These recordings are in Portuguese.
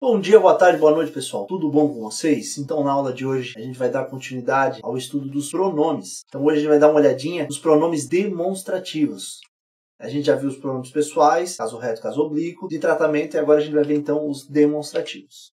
Bom dia, boa tarde, boa noite, pessoal. Tudo bom com vocês? Então, na aula de hoje, a gente vai dar continuidade ao estudo dos pronomes. Então, hoje a gente vai dar uma olhadinha nos pronomes demonstrativos. A gente já viu os pronomes pessoais, caso reto, caso oblíquo, de tratamento, e agora a gente vai ver, então, os demonstrativos.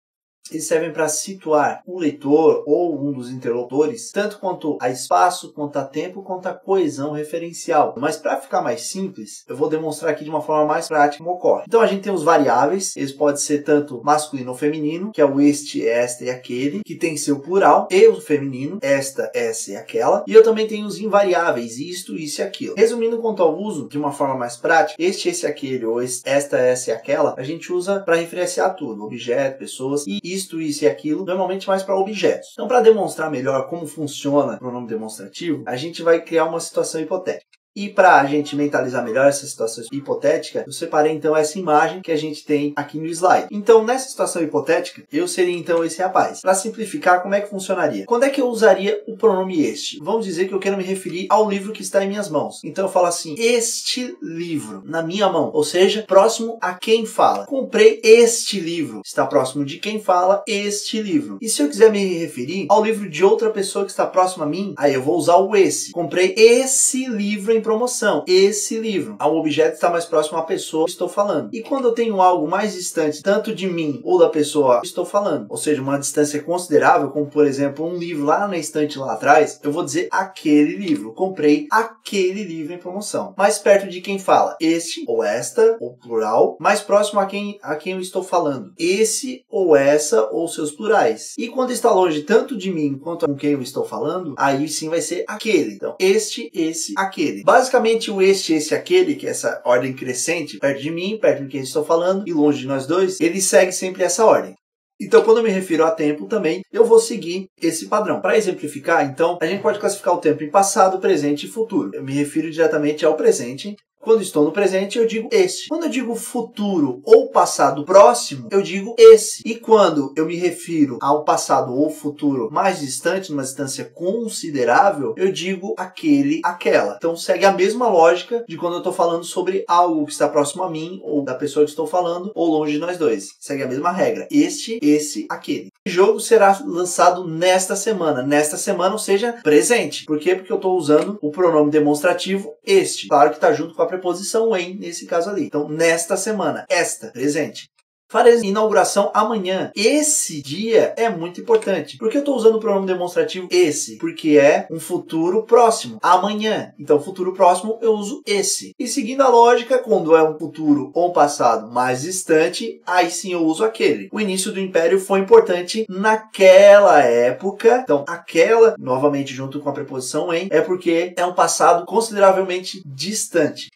Eles servem para situar o leitor ou um dos interlocutores, tanto quanto a espaço, quanto a tempo, quanto a coesão referencial. Mas para ficar mais simples, eu vou demonstrar aqui de uma forma mais prática como ocorre. Então a gente tem os variáveis, eles podem ser tanto masculino ou feminino, que é o este, esta e aquele, que tem seu plural, e o feminino, esta, essa e aquela. E eu também tenho os invariáveis, isto, isso e aquilo. Resumindo quanto ao uso, de uma forma mais prática, este, esse, aquele, ou esta, essa e aquela, a gente usa para referenciar tudo, objeto, pessoas, e isto, isso e aquilo, normalmente mais para objetos. Então, para demonstrar melhor como funciona o pronome demonstrativo, a gente vai criar uma situação hipotética. E para a gente mentalizar melhor essa situação hipotética, eu separei então essa imagem que a gente tem aqui no slide. Então, nessa situação hipotética, eu seria então esse rapaz. Para simplificar, como é que funcionaria? Quando é que eu usaria o pronome este? Vamos dizer que eu quero me referir ao livro que está em minhas mãos. Então eu falo assim, este livro, na minha mão. Ou seja, próximo a quem fala. Comprei este livro. Está próximo de quem fala este livro. E se eu quiser me referir ao livro de outra pessoa que está próximo a mim, aí eu vou usar o esse. Comprei esse livro em promoção, esse livro. O objeto está mais próximo à pessoa que estou falando. E quando eu tenho algo mais distante, tanto de mim ou da pessoa que estou falando, ou seja, uma distância considerável, como por exemplo um livro lá na estante lá atrás, eu vou dizer aquele livro. Comprei aquele livro em promoção. Mais perto de quem fala, este ou esta, ou plural, mais próximo a quem eu estou falando, esse ou essa ou seus plurais. E quando está longe tanto de mim quanto com quem eu estou falando, aí sim vai ser aquele. Então, este, esse, aquele. Basicamente, o este, esse, aquele, que é essa ordem crescente, perto de mim, perto de quem eu estou falando, e longe de nós dois, ele segue sempre essa ordem. Então, quando eu me refiro a tempo também, eu vou seguir esse padrão. Para exemplificar, então, a gente pode classificar o tempo em passado, presente e futuro. Eu me refiro diretamente ao presente. Quando estou no presente, eu digo este. Quando eu digo futuro ou passado próximo, eu digo esse. E quando eu me refiro ao passado ou futuro mais distante, numa distância considerável, eu digo aquele, aquela. Então segue a mesma lógica de quando eu estou falando sobre algo que está próximo a mim, ou da pessoa que estou falando, ou longe de nós dois. Segue a mesma regra. Este, esse, aquele. O jogo será lançado nesta semana. Nesta semana, ou seja, presente. Por quê? Porque eu estou usando o pronome demonstrativo este. Claro que está junto com a preposição em, nesse caso ali. Então, nesta semana, esta, presente. Farei inauguração amanhã. Esse dia é muito importante. Por que eu estou usando o pronome demonstrativo esse? Porque é um futuro próximo. Amanhã. Então, futuro próximo, eu uso esse. E seguindo a lógica, quando é um futuro ou um passado mais distante, aí sim eu uso aquele. O início do Império foi importante naquela época. Então, aquela, novamente junto com a preposição em, é porque é um passado consideravelmente distante.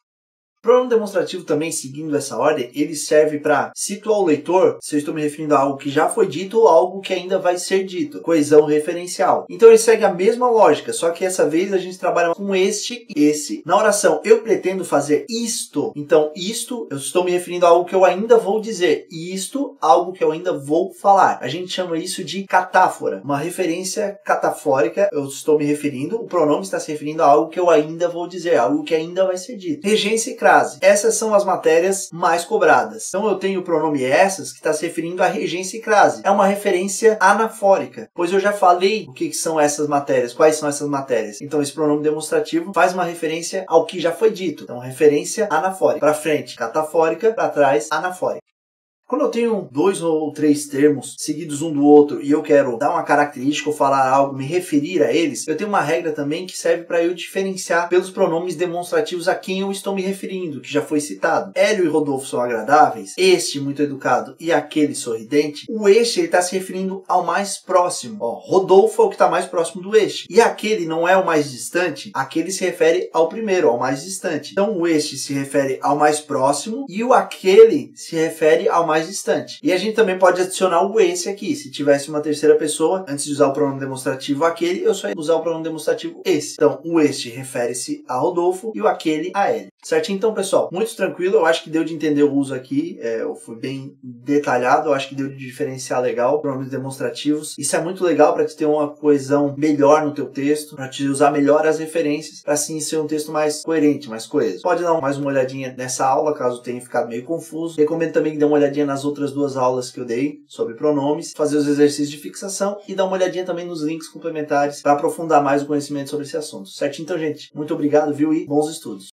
O pronome demonstrativo também, seguindo essa ordem, ele serve para situar o leitor se eu estou me referindo a algo que já foi dito ou algo que ainda vai ser dito. Coesão referencial. Então ele segue a mesma lógica, só que essa vez a gente trabalha com este e esse. Na oração, eu pretendo fazer isto. Então isto, eu estou me referindo a algo que eu ainda vou dizer. Isto, algo que eu ainda vou falar. A gente chama isso de catáfora. Uma referência catafórica, eu estou me referindo, o pronome está se referindo a algo que eu ainda vou dizer, algo que ainda vai ser dito. Regência e crase. Essas são as matérias mais cobradas. Então eu tenho o pronome essas que está se referindo a regência e crase. É uma referência anafórica, pois eu já falei o que são essas matérias, quais são essas matérias. Então esse pronome demonstrativo faz uma referência ao que já foi dito. Então referência anafórica. Para frente, catafórica, para trás, anafórica. Quando eu tenho 2 ou 3 termos seguidos um do outro e eu quero dar uma característica ou falar algo, me referir a eles, eu tenho uma regra também que serve para eu diferenciar pelos pronomes demonstrativos a quem eu estou me referindo, que já foi citado. Hélio e Rodolfo são agradáveis, este muito educado e aquele sorridente. O este está se referindo ao mais próximo. Rodolfo é o que está mais próximo do este. E aquele não é o mais distante, aquele se refere ao primeiro, ao mais distante. Então o este se refere ao mais próximo e o aquele se refere ao mais distante. E a gente também pode adicionar o esse aqui. Se tivesse uma terceira pessoa, antes de usar o pronome demonstrativo aquele, eu só ia usar o pronome demonstrativo esse. Então, o este refere-se a Rodolfo e o aquele a ele. Certinho? Então, pessoal, muito tranquilo. Eu acho que deu de entender o uso aqui. Eu fui bem detalhado. Eu acho que deu de diferenciar legal pronomes demonstrativos. Isso é muito legal para te ter uma coesão melhor no teu texto, para te usar melhor as referências, para assim ser um texto mais coerente, mais coeso. Pode dar mais uma olhadinha nessa aula, caso tenha ficado meio confuso. Recomendo também que dê uma olhadinha nas outras 2 aulas que eu dei sobre pronomes, fazer os exercícios de fixação e dar uma olhadinha também nos links complementares para aprofundar mais o conhecimento sobre esse assunto. Certinho? Então, gente, muito obrigado, viu? E bons estudos!